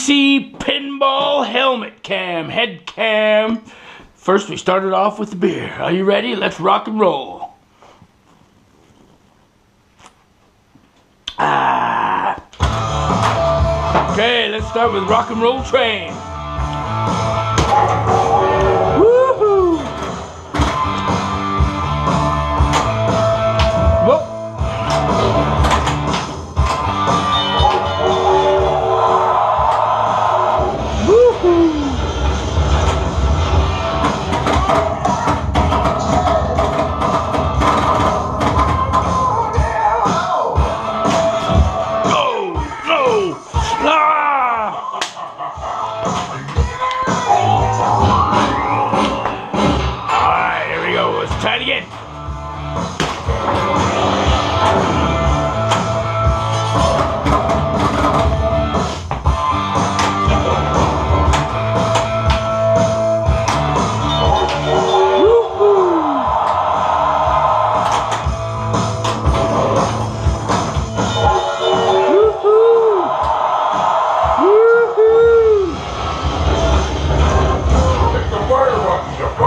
PC Pinball Helmet Cam, Head Cam. First we started off with the beer. Are you ready? Let's rock and roll. Okay, let's start with Rock and Roll Train. Woohoo! Whoa! Try it again.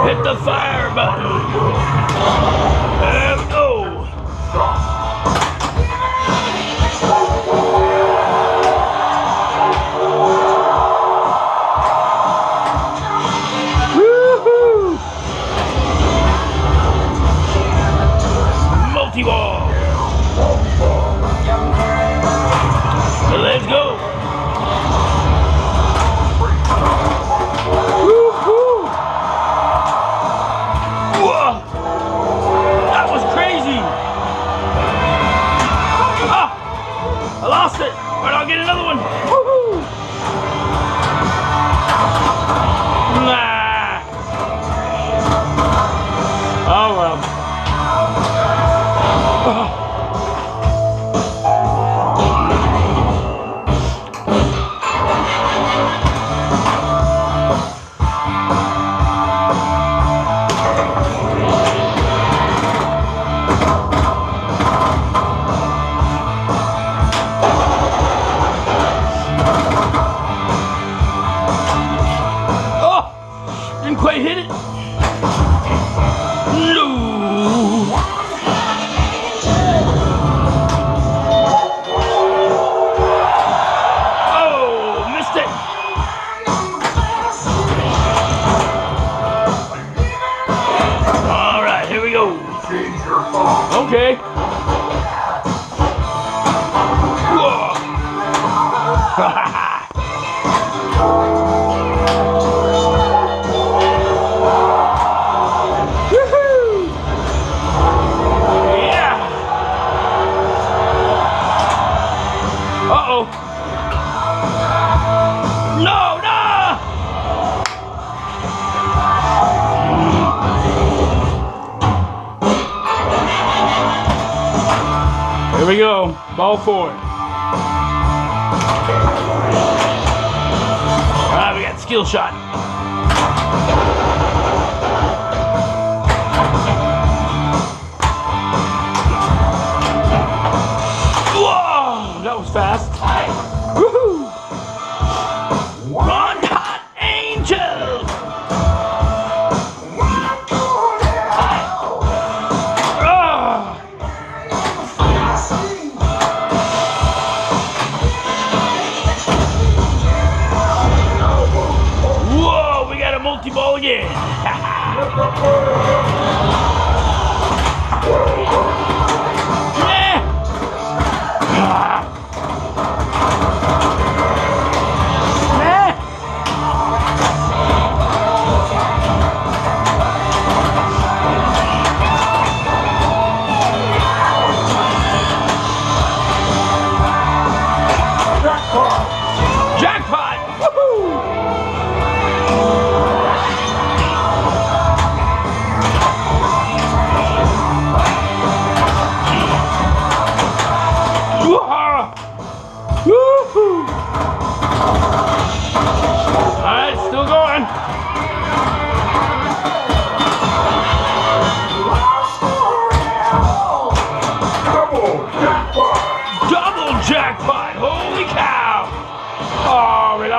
Hit the fire button. There we go. Woohoo! Multi-ball. Let's go. I lost it, but I'll get another one. Woohoo! Nah. Oh well. Didn't quite hit it. No. Oh, missed it. All right, here we go. Okay. Whoa. Uh-oh. No, no! Here we go. Ball forward. All right, we got skill shot. That was fast. Woohoo! Run, hot angel! Whoa, we got a multi-ball again. Jackpot! Woohoo!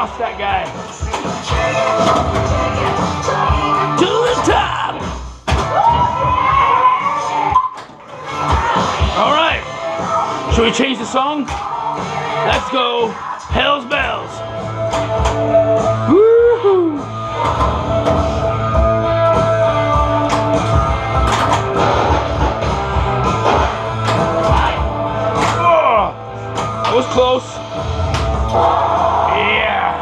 across that guy. To the top. All right. Should we change the song? Let's go. Hell's Bells. Woo-hoo. That was close. Yeah.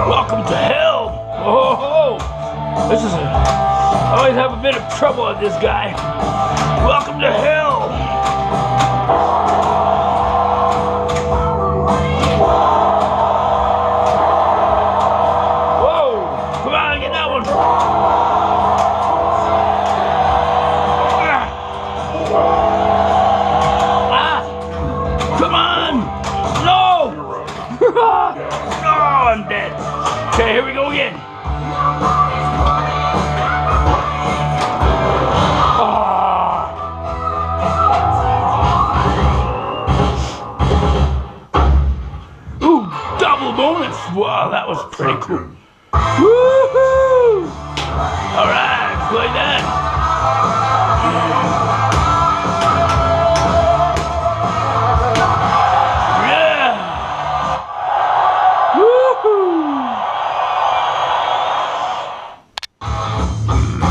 Welcome to hell. Oh, this is I always have a bit of trouble with this guy. Welcome to hell. Whoa, come on, get that one. Come on! No! No, I'm dead. Okay, here we go again. Ooh, double bonus. Wow, that was pretty cool. Woohoo! All right, play that.